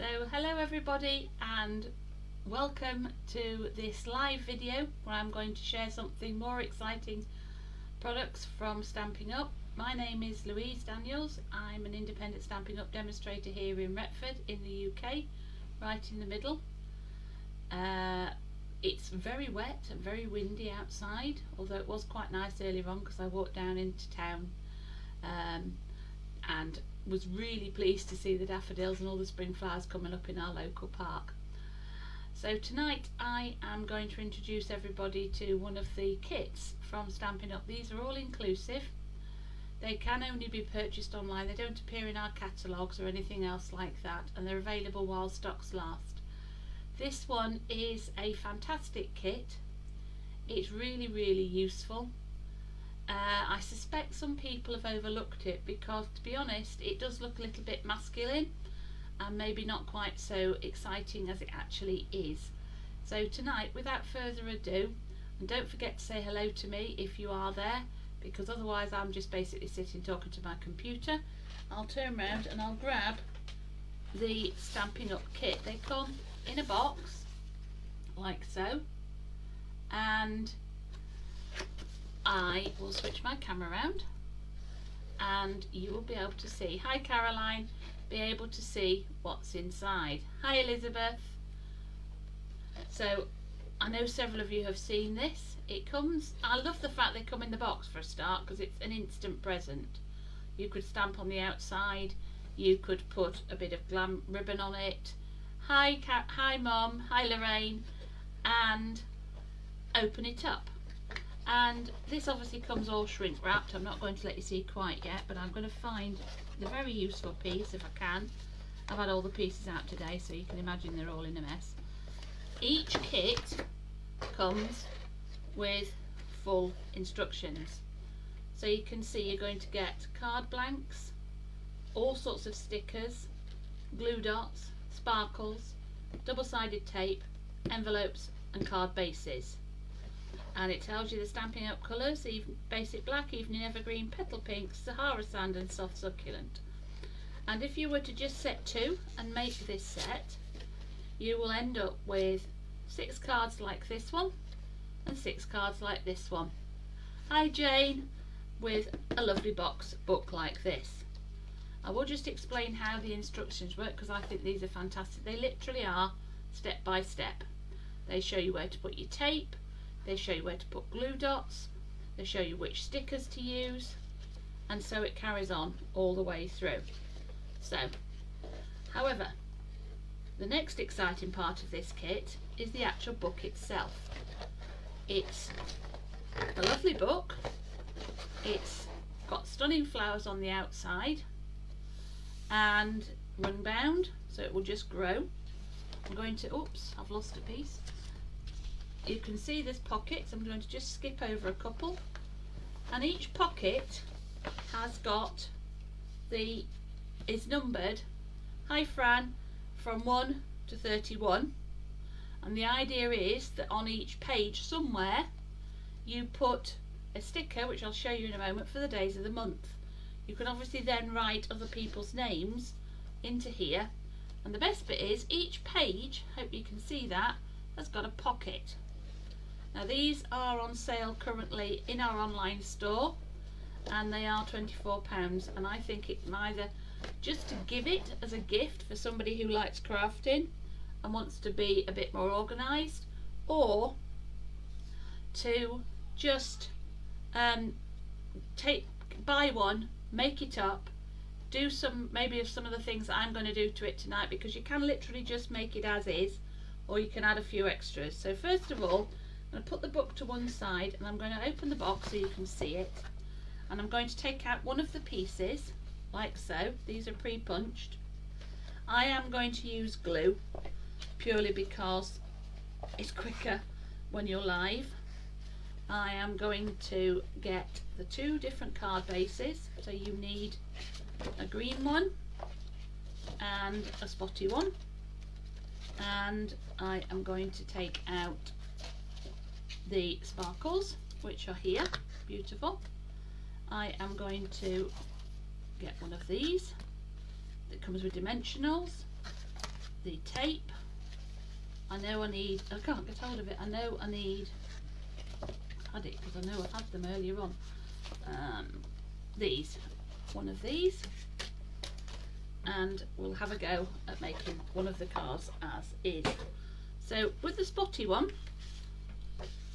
So hello everybody and welcome to this live video where I'm going to share something more exciting products from Stampin' Up. My name is Louise Daniels. I'm an independent Stampin' Up demonstrator here in Retford in the UK, right in the middle. It's very wet and very windy outside, although it was quite nice earlier on because I walked down into town and was really pleased to see the daffodils and all the spring flowers coming up in our local park. So tonight I am going to introduce everybody to one of the kits from Stampin' Up. These are all inclusive. They can only be purchased online. They don't appear in our catalogues or anything else like that, and they're available while stocks last. This one is a fantastic kit. It's really useful. I suspect some people have overlooked it because, to be honest, it does look a little bit masculine and maybe not quite so exciting as it actually is. So tonight, without further ado, and don't forget to say hello to me if you are there, because otherwise I'm just basically sitting talking to my computer. I'll turn around and I'll grab the Stampin' Up kit. They come in a box like so, and I will switch my camera around and you will be able to see, hi Caroline, be able to see what's inside. Hi Elizabeth. So I know several of you have seen this. It comes, I love the fact they come in the box for a start because it's an instant present. You could stamp on the outside, you could put a bit of glam ribbon on it. Hi Mum, hi Lorraine, and open it up. And this obviously comes all shrink wrapped. I'm not going to let you see quite yet, but I'm going to find the very useful piece if I can. I've had all the pieces out today, so you can imagine they're all in a mess. Each kit comes with full instructions. So you can see you're going to get card blanks, all sorts of stickers, glue dots, sparkles, double-sided tape, envelopes and card bases. And it tells you the Stampin' Up colours: basic black, evening evergreen, petal pink, Sahara sand and soft succulent. And if you were to just set two and make this set, you will end up with 6 cards like this one and 6 cards like this one. Hi Jane, with a lovely book like this. I will just explain how the instructions work because I think these are fantastic. They literally are step by step. They show you where to put your tape, they show you where to put glue dots, they show you which stickers to use, and so it carries on all the way through. So, however, the next exciting part of this kit is the actual book itself. It's a lovely book. It's got stunning flowers on the outside and run bound, so it will just grow. I'm going to, oops, I've lost a piece. You can see there's pockets. I'm going to just skip over a couple, and each pocket has got is numbered, hi Fran, from 1 to 31, and the idea is that on each page somewhere you put a sticker, which I'll show you in a moment, for the days of the month. You can obviously then write other people's names into here, and the best bit is each page, hope you can see that, has got a pocket. Now these are on sale currently in our online store and they are £24, and I think it's either just to give it as a gift for somebody who likes crafting and wants to be a bit more organised, or to just buy one, make it up, do some maybe of some of the things that I'm going to do to it tonight, because you can literally just make it as is, or you can add a few extras. So first of all, I'm going to put the book to one side and I'm going to open the box so you can see it, and I'm going to take out one of the pieces like so. These are pre-punched. I am going to use glue purely because it's quicker when you're live. I am going to get the 2 different card bases, so you need a green one and a spotty one, and I am going to take out the sparkles, which are here, beautiful. I am going to get one of these that comes with dimensionals, the tape. I know I need, I can't get hold of it, I know I need, I had it because I know I had them earlier on, these, one of these, and we'll have a go at making one of the cards as is. So with the spotty one,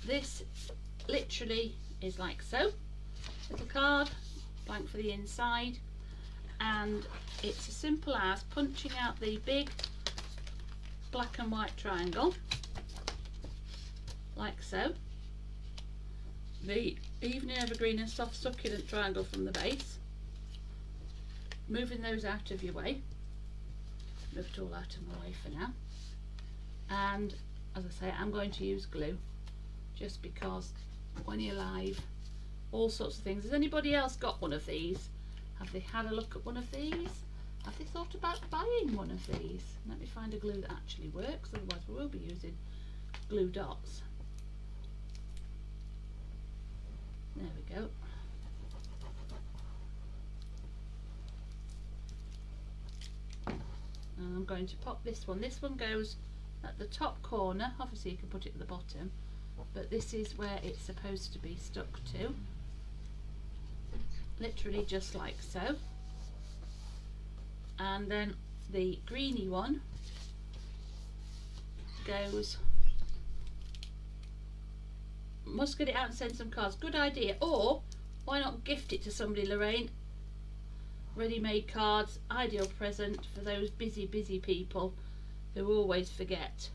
this literally is like so, little card, blank for the inside, and it's as simple as punching out the big black and white triangle like so, the evening evergreen and soft succulent triangle from the base, moving those out of your way, move it all out of my way for now, and as I say, I'm going to use glue just because when you're live, all sorts of things. Has anybody else got one of these? Have they had a look at one of these? Have they thought about buying one of these? Let me find a glue that actually works, otherwise we will be using glue dots. There we go. And I'm going to pop this one. This one goes at the top corner. Obviously you can put it at the bottom, but this is where it's supposed to be stuck to. Literally just like so. And then the greeny one goes, must get it out and send some cards. Good idea. Or why not gift it to somebody, Lorraine? Ready-made cards, ideal present for those busy people who always forget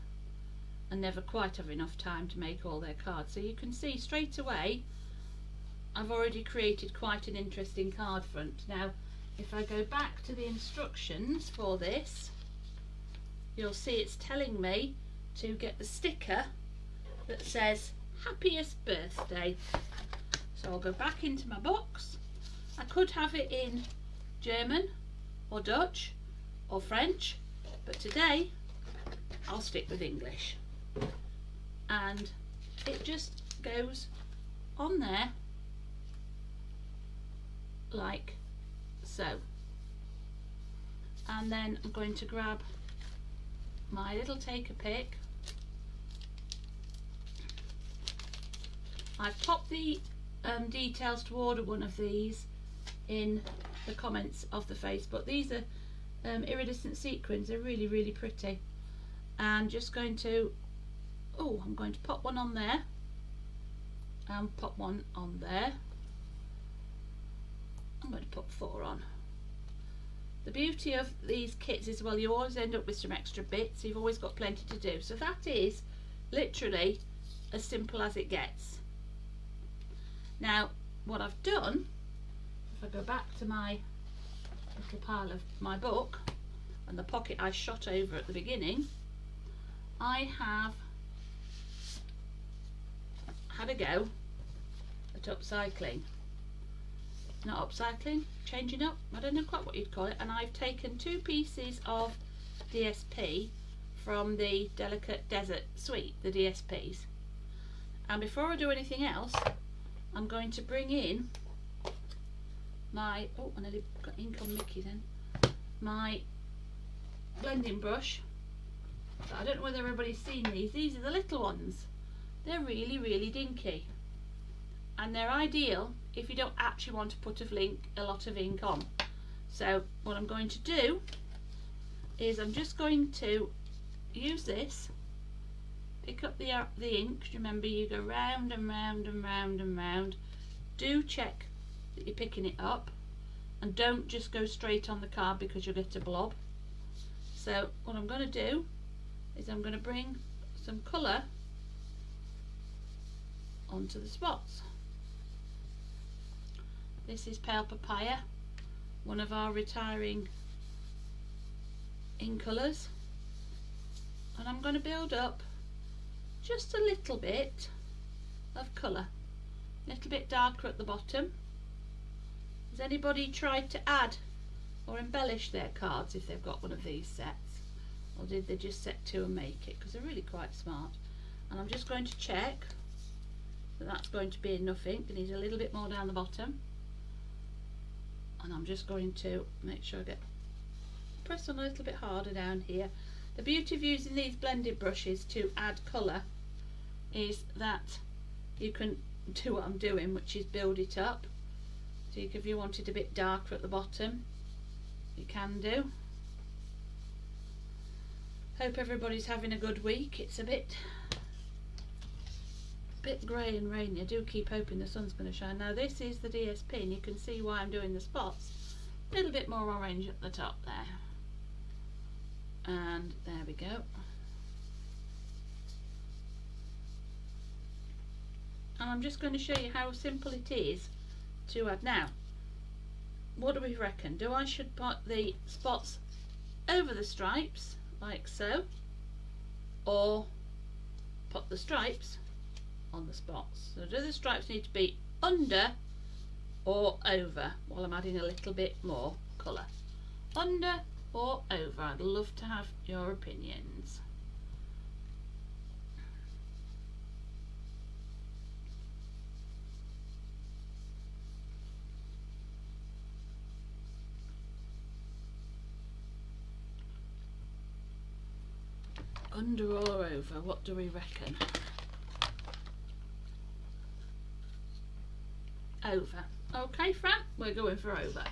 and never quite have enough time to make all their cards. So you can see straight away I've already created quite an interesting card front. Now if I go back to the instructions for this, you'll see it's telling me to get the sticker that says happiest birthday. So I'll go back into my box. I could have it in German or Dutch or French, but today I'll stick with English, and it just goes on there like so. And then I'm going to grab my little take a pick. I've popped the details to order one of these in the comments of the Facebook. These are iridescent sequins. They're really pretty. And just going to, I'm going to pop one on there and pop one on there. I'm going to put 4 on. The beauty of these kits is, well, you always end up with some extra bits, so you've always got plenty to do. So that is literally as simple as it gets. Now what I've done, if I go back to my little pile of my book and the pocket I shot over at the beginning, I have had a go at upcycling. Not upcycling, changing up, I don't know quite what you'd call it, and I've taken 2 pieces of DSP from the Delicate Desert Suite, the DSPs, and before I do anything else I'm going to bring in my, I nearly got ink on Mickey then, my blending brush. But I don't know whether everybody's seen these. These are the little ones. They're really dinky, and they're ideal if you don't actually want to put a lot of ink on. So what I'm going to do is I'm just going to use this, pick up the ink. Remember, you go round and round and round and round. Do check that you're picking it up, and don't just go straight on the card because you'll get a blob. So what I'm going to do is I'm going to bring some colour onto the spots. This is Pale Papaya, one of our retiring ink colours, and I'm going to build up just a little bit of colour, a little bit darker at the bottom. Has anybody tried to add or embellish their cards if they've got one of these sets, or did they just set to and make it? Because they're really quite smart. And I'm just going to check that that's going to be enough ink. I need a little bit more down the bottom, and I'm just going to make sure I press on a little bit harder down here The beauty of using these blended brushes to add colour is that you can do what I'm doing, which is build it up. So if you want it a bit darker at the bottom, you can do. Hope everybody's having a good week. It's a bit grey and rainy. I do keep hoping the sun's going to shine. Now this is the DSP and you can see why I'm doing the spots. A little bit more orange at the top there. And there we go. And I'm just going to show you how simple it is to add. Now, what do we reckon? Do I should put the spots over the stripes like so, or put the stripes on the spots? So do the stripes need to be under or over while I'm adding a little bit more colour? Under or over? I'd love to have your opinions. Under or over, what do we reckon? Over. Okay, Fran, we're going for over.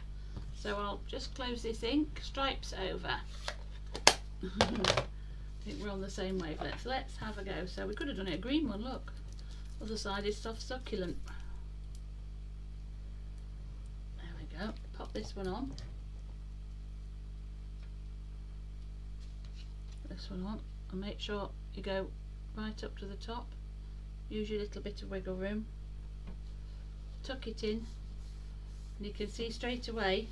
So I'll just close this ink, stripes over. I think we're on the same wavelength. Let's have a go. So we could have done it a green one, look. Other side is soft succulent. There we go. Pop this one on. This one on. And make sure you go right up to the top. Use your little bit of wiggle room. Tuck it in. And you can see straight away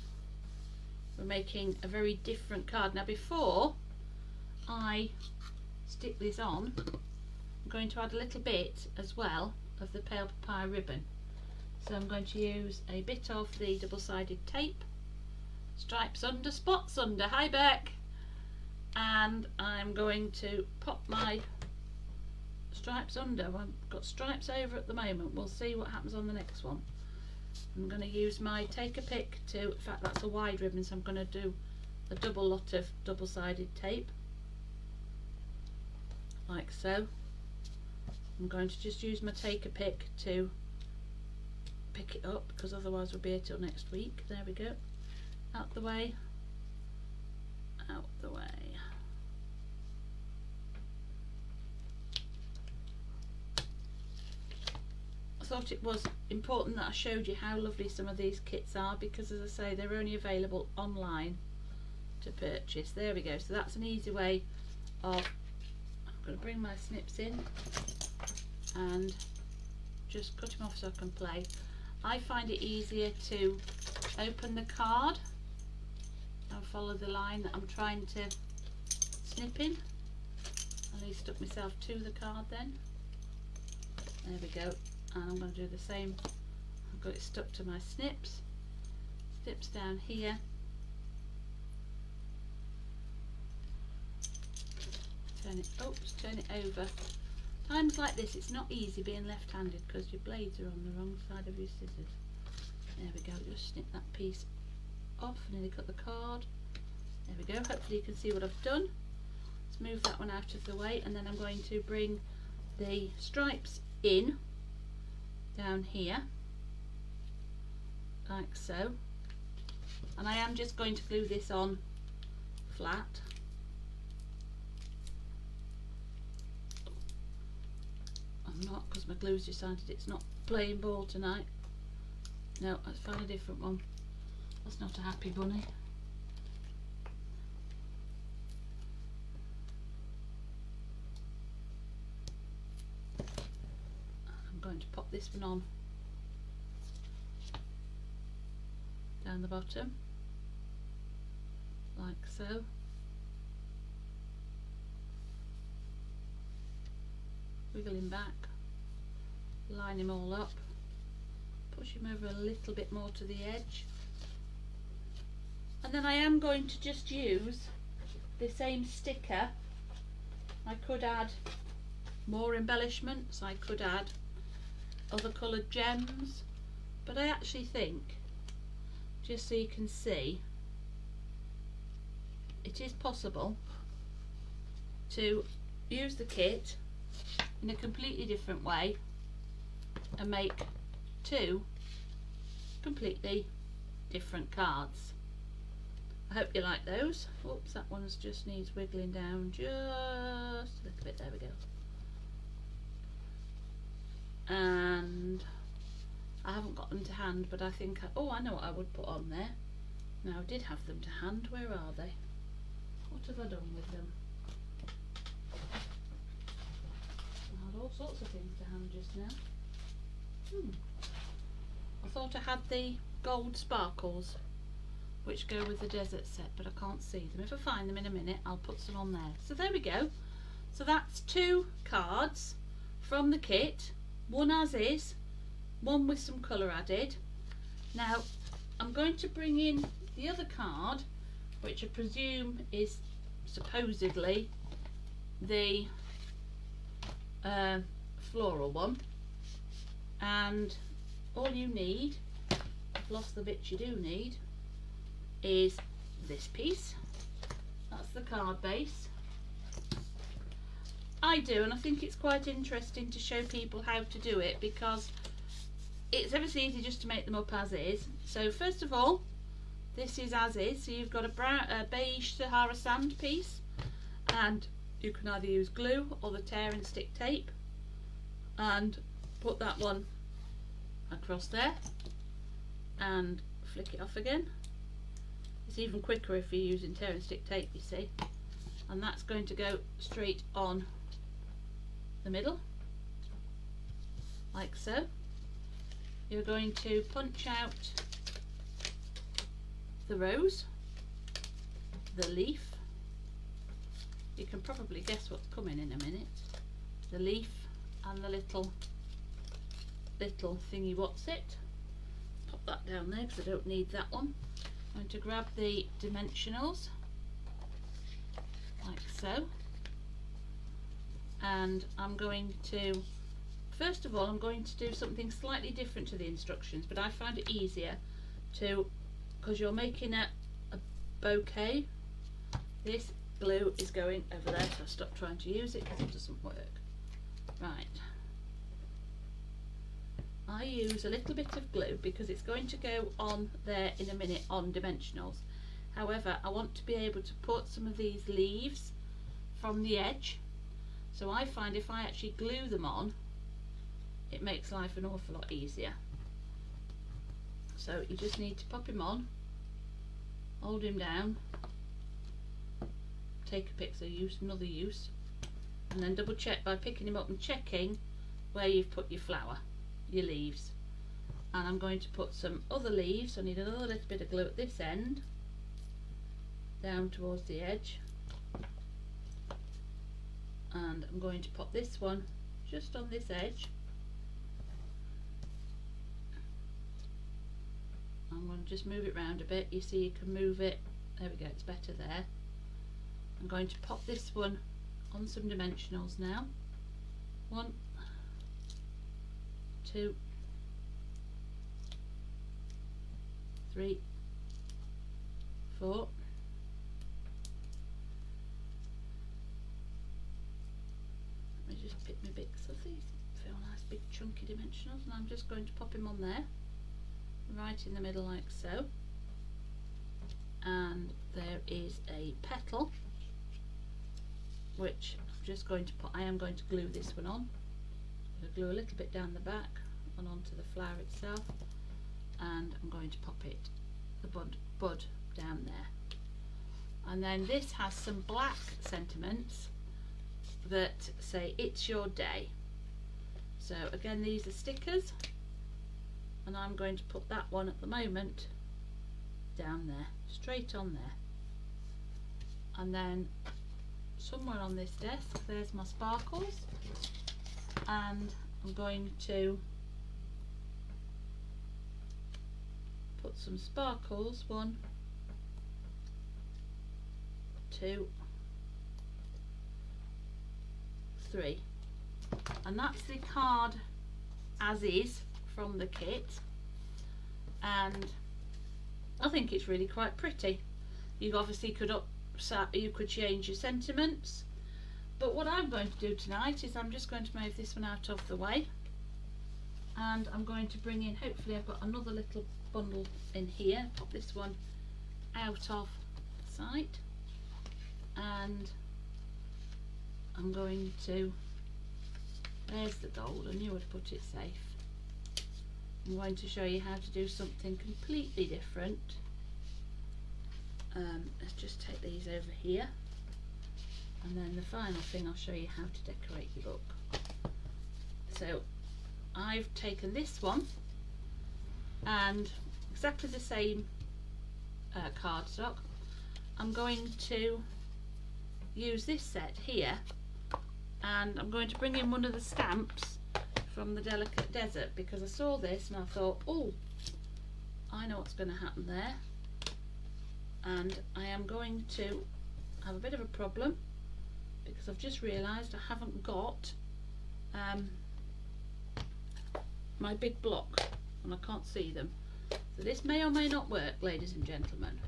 we're making a very different card. Now before I stick this on, I'm going to add a little bit as well of the pale papaya ribbon. So I'm going to use a bit of the double-sided tape. Stripes under, spots under. Hi Beck! And I'm going to pop my stripes under. I've got stripes over at the moment. We'll see what happens on the next one. I'm going to use my take a pick to, in fact that's a wide ribbon, so I'm going to do a double lot of double-sided tape like so. I'm going to just use my take a pick to pick it up because otherwise we'll be here till next week. There we go. Out the way. Out the way. I thought it was important that I showed you how lovely some of these kits are, because as I say, they're only available online to purchase. There we go. So that's an easy way of, I'm going to bring my snips in and just cut them off so I can play. I find it easier to open the card and follow the line that I'm trying to snip in. At least stuck myself to the card then. There we go. And I'm going to do the same. I've got it stuck to my snips down here. Turn it over. Times like this it's not easy being left-handed because your blades are on the wrong side of your scissors. There we go, just snip that piece off and then you cut the card. There we go, hopefully you can see what I've done. Let's move that one out of the way, and then I'm going to bring the stripes in down here like so, and I am just going to glue this on flat. I'm not, because my glue's decided it's not playing ball tonight. No, let's find a different one. That's not a happy bunny. I'm going to pop this one on down the bottom like so. Wiggle him back, line him all up, push him over a little bit more to the edge, and then I am going to just use the same sticker. I could add more embellishments, I could add other coloured gems, but I actually think, just so you can see, it is possible to use the kit in a completely different way and make two completely different cards. I hope you like those. Oops, that one's just needs wiggling down just a little bit. There we go. And I haven't got them to hand, but I think oh, I know what I would put on there. Now, I did have them to hand. Where are they? What have I done with them? I had all sorts of things to hand just now. I thought I had the gold sparkles which go with the desert set, but I can't see them. If I find them in a minute, I'll put some on there. So there we go. So that's two cards from the kit, one as is, one with some colour added. Now I'm going to bring in the other card, which I presume is supposedly the floral one, and all you need, I've lost the bits you do need, is this piece. That's the card base. I do, and I think it's quite interesting to show people how to do it, because it's ever so easy just to make them up as is. So first of all, this is as is, so you've got a beige Sahara sand piece, and you can either use glue or the tear and stick tape, and put that one across there and flick it off again. It's even quicker if you're using tear and stick tape, you see, and that's going to go straight on the middle like so. You're going to punch out the rose, the leaf, you can probably guess what's coming in a minute, the leaf and the little thingy what's it. Pop that down there because I don't need that one. I'm going to grab the dimensionals like so, and I'm going to, first of all, I'm going to do something slightly different to the instructions, but I found it easier to, because you're making a bouquet, this glue is going over there, so I stopped trying to use it because it doesn't work. Right, I use a little bit of glue because it's going to go on there in a minute on dimensionals. However, I want to be able to put some of these leaves from the edge, so I find if I actually glue them on, it makes life an awful lot easier. So you just need to pop him on, hold him down, take a pic, so use another use, and then double check by picking him up and checking where you've put your flower, your leaves. And I'm going to put some other leaves, so I need another little bit of glue at this end, down towards the edge, and I'm going to pop this one just on this edge. I'm going to just move it round a bit, you see you can move it, there we go, it's better there. I'm going to pop this one on some dimensionals now. 1, 2, 3, 4. Let me just pick my bits of these, feel nice big chunky dimensionals, and I'm just going to pop him on there, right in the middle like so. And there is a petal, which I'm just going to put, I am going to glue this one on. I'm going to glue a little bit down the back and onto the flower itself, and I'm going to pop it, the bud down there. And then this has some black sentiments that say it's your day. So again, these are stickers, and I'm going to put that one at the moment down there, straight on there. And then somewhere on this desk there's my sparkles, and I'm going to put some sparkles, 1, 2, 3, and that's the card as is from the kit, and I think it's really quite pretty. You obviously could you could change your sentiments, But what I'm going to do tonight is I'm just going to move this one out of the way, and I'm going to bring in, hopefully I've got another little bundle in here, pop this one out of sight, and I'm going to, there's the gold, I knew I'd put it safe. I'm going to show you how to do something completely different. Let's just take these over here, and then the final thing I'll show you how to decorate your book. So I've taken this one and exactly the same cardstock. I'm going to use this set here, and I'm going to bring in one of the stamps from the Delicate Desert, because I saw this and I thought, oh, I know what's going to happen there, and I am going to have a bit of a problem because I've just realised I haven't got my big block and I can't see them. So this may or may not work, ladies and gentlemen.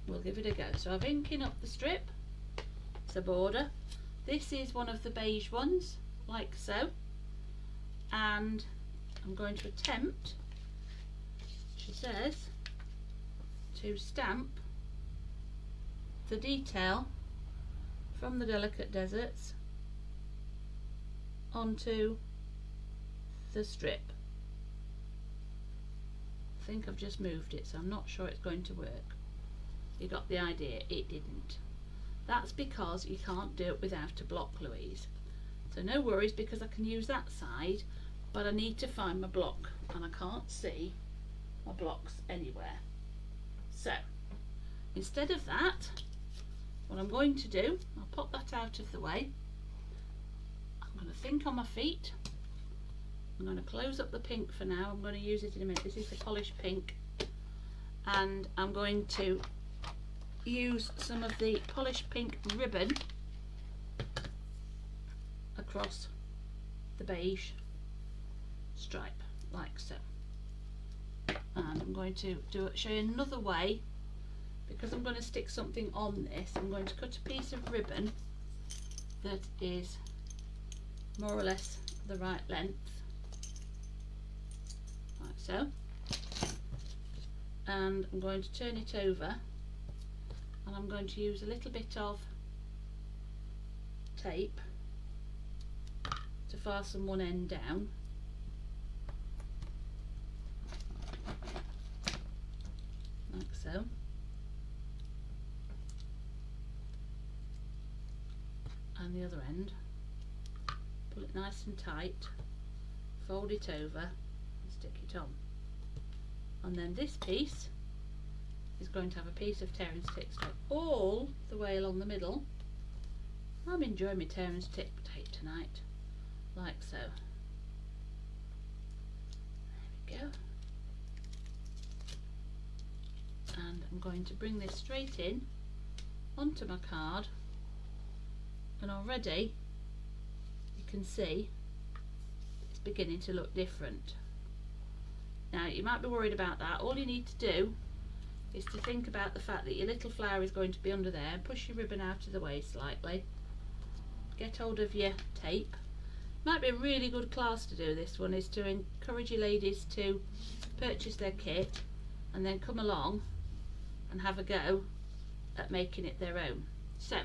We'll give it a go. So I'm inking up the strip, it's a border. This is one of the beige ones, like so, and I'm going to attempt, she says, to stamp the detail from the Delicate Deserts onto the strip. I think I've just moved it, so I'm not sure it's going to work. You got the idea, it didn't. That's because you can't do it without a block, Louise. So no worries, because I can use that side, but I need to find my block and I can't see my blocks anywhere. So instead of that, what I'm going to do, I'll pop that out of the way. I'm going to think on my feet. I'm going to close up the pink for now. I'm going to use it in a minute. This is the polished pink, and I'm going to use some of the polished pink ribbon across the beige stripe, like so. And I'm going to show you another way, because I'm going to stick something on this. I'm going to cut a piece of ribbon that is more or less the right length, like so, and I'm going to turn it over, and I'm going to use a little bit of tape to fasten one end down, like so, and the other end, pull it nice and tight, fold it over and stick it on. And then this piece is going to have a piece of tear and stick tape all the way along the middle. I'm enjoying my tear and stick tape tonight, like so. There we go. And I'm going to bring this straight in onto my card, and already you can see it's beginning to look different. Now you might be worried about that. All you need to do is to think about the fact that your little flower is going to be under there. Push your ribbon out of the way slightly, get hold of your tape. Might be a really good class to do this one, is to encourage your ladies to purchase their kit and then come along and have a go at making it their own. So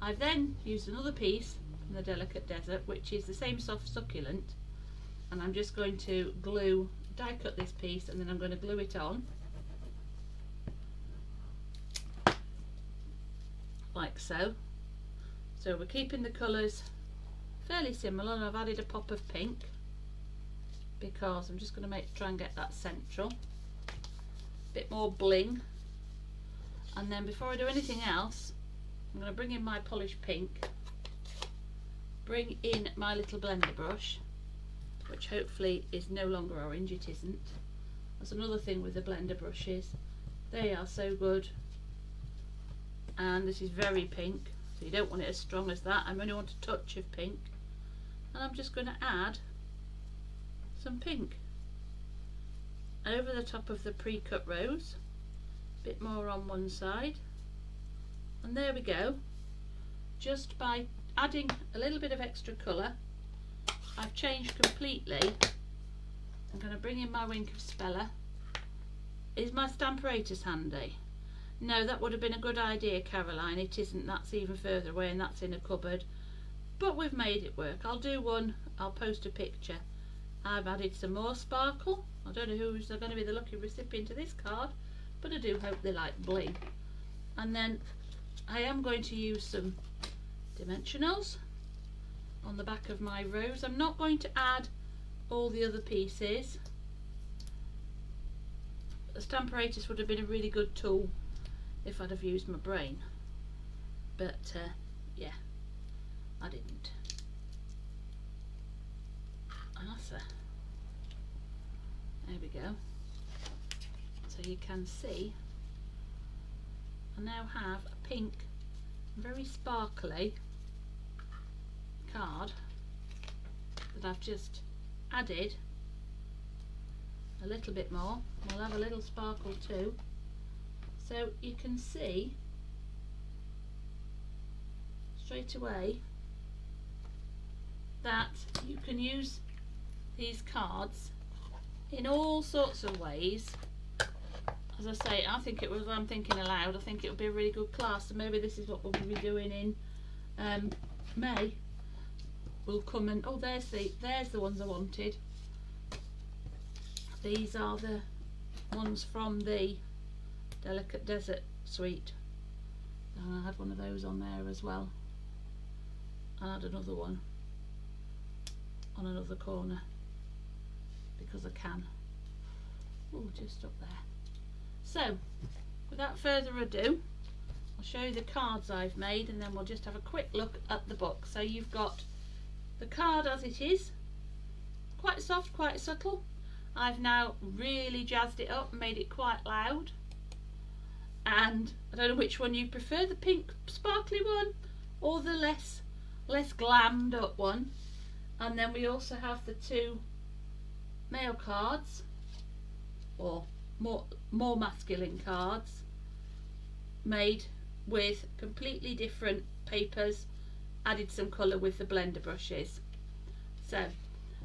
I've then used another piece from the Delicate Desert, which is the same soft succulent, and I'm just going to die cut this piece, and then I'm going to glue it on like so. So we're keeping the colours fairly similar, and I've added a pop of pink because I'm just going to try and get that central bit more bling. And then before I do anything else, I'm going to bring in my polished pink, bring in my little blender brush, which hopefully is no longer orange. It isn't. That's another thing with the blender brushes, they are so good. And this is very pink, so you don't want it as strong as that. I only want a touch of pink, and I'm just going to add some pink over the top of the pre-cut rows, a bit more on one side, and there we go. just by adding a little bit of extra colour, I've changed completely. I'm going to bring in my Wink of Speller. Is my Stamparatus handy? No, that would have been a good idea, Caroline. It isn't. That's even further away and that's in a cupboard. But we've made it work. I'll do one. I'll post a picture. I've added some more sparkle. I don't know who's going to be the lucky recipient of this card, but I do hope they like bling. And then I am going to use some dimensionals on the back of my rose. I'm not going to add all the other pieces. The Stamparatus would have been a really good tool if I'd have used my brain, but yeah, I didn't. So there we go. So you can see I now have a pink, very sparkly card that I've just added a little bit more. We'll have a little sparkle too. So you can see straight away that you can use these cards in all sorts of ways. As I say, I think it was, I'm thinking aloud, I think it would be a really good class, so maybe this is what we'll be doing in May. We'll come and, oh, there's the ones I wanted. These are the ones from the Delicate Desert Suite. And I had one of those on there as well. I had another one on another corner because I can. Oh, just up there. So, without further ado, I'll show you the cards I've made and then we'll just have a quick look at the book. So you've got the card as it is, quite soft, quite subtle. I've now really jazzed it up and made it quite loud. And I don't know which one you prefer, the pink sparkly one or the less glammed up one. And then we also have the two male cards, or more masculine cards, made with completely different papers, added some colour with the blender brushes. So,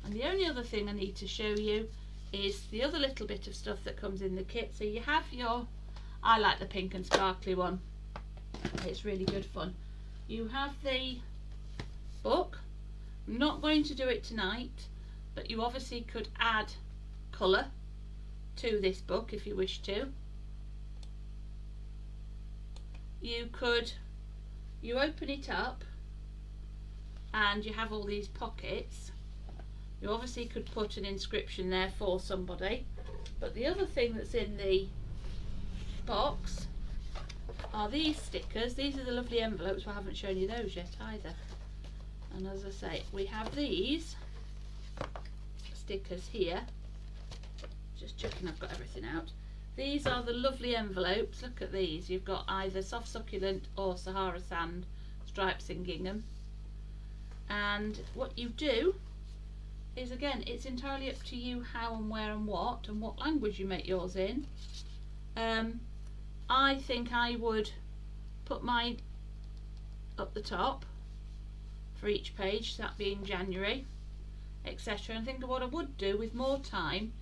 and the only other thing I need to show you is the other little bit of stuff that comes in the kit. So you have your, I like the pink and sparkly one, it's really good fun. You have the book. I'm not going to do it tonight, but you obviously could add colour to this book if you wish to. You open it up and you have all these pockets. You obviously could put an inscription there for somebody, but the other thing that's in the box are these stickers. These are the lovely envelopes. I haven't shown you those yet either. And as I say, we have these stickers here. Just checking I've got everything out. These are the lovely envelopes. Look at these. You've got either soft succulent or Sahara sand, stripes and gingham. And what you do is, again, it's entirely up to you how and where and what language you make yours in. I think I would put mine up the top for each page, that being January, etc. And I think what I would do with more time,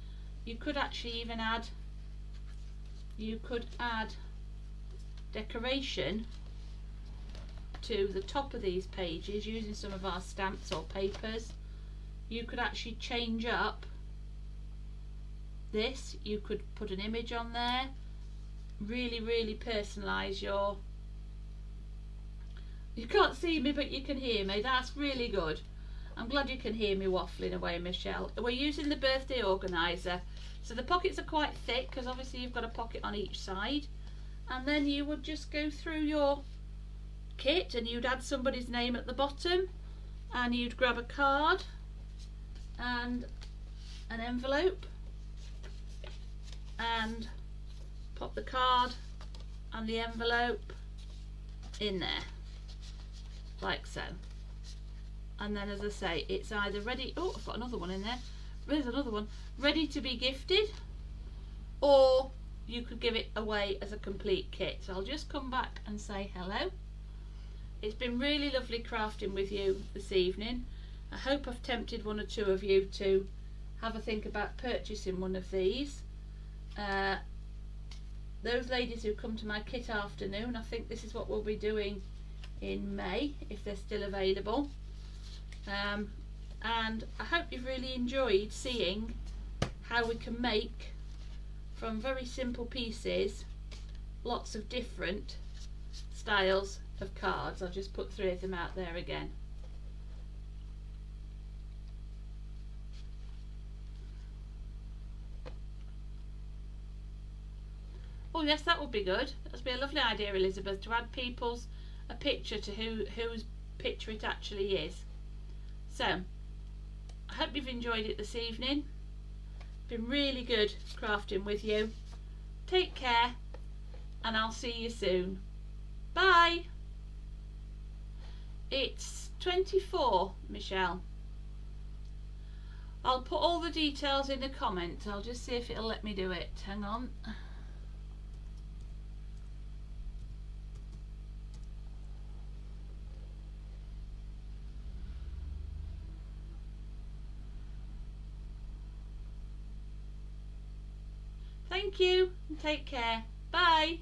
you could actually even add, decoration to the top of these pages using some of our stamps or papers. You could actually change up this. You could put an image on there, really personalise your, you can't see me but you can hear me, that's really good. I'm glad you can hear me waffling away, Michelle. We're using the Birthday Organiser, so the pockets are quite thick because obviously you've got a pocket on each side, and then you would just go through your kit and you'd add somebody's name at the bottom, and you'd grab a card and an envelope and pop the card and the envelope in there like so. And then, as I say, it's either ready, oh, I've got another one in there, there's another one, ready to be gifted, or you could give it away as a complete kit. So I'll just come back and say hello. It's been really lovely crafting with you this evening. I hope I've tempted one or two of you to have a think about purchasing one of these. Those ladies who come to my kit afternoon, I think this is what we'll be doing in May, if they're still available. And I hope you've really enjoyed seeing how we can make, from very simple pieces, lots of different styles of cards. I'll just put 3 of them out there again. Oh yes, that would be good. That would be a lovely idea, Elizabeth, to add a picture to whose picture it actually is. So, I hope you've enjoyed it this evening. Been really good crafting with you. Take care, and I'll see you soon. Bye. It's 24, Michelle. I'll put all the details in the comments. I'll just see if it'll let me do it. Hang on. Thank you and take care. Bye.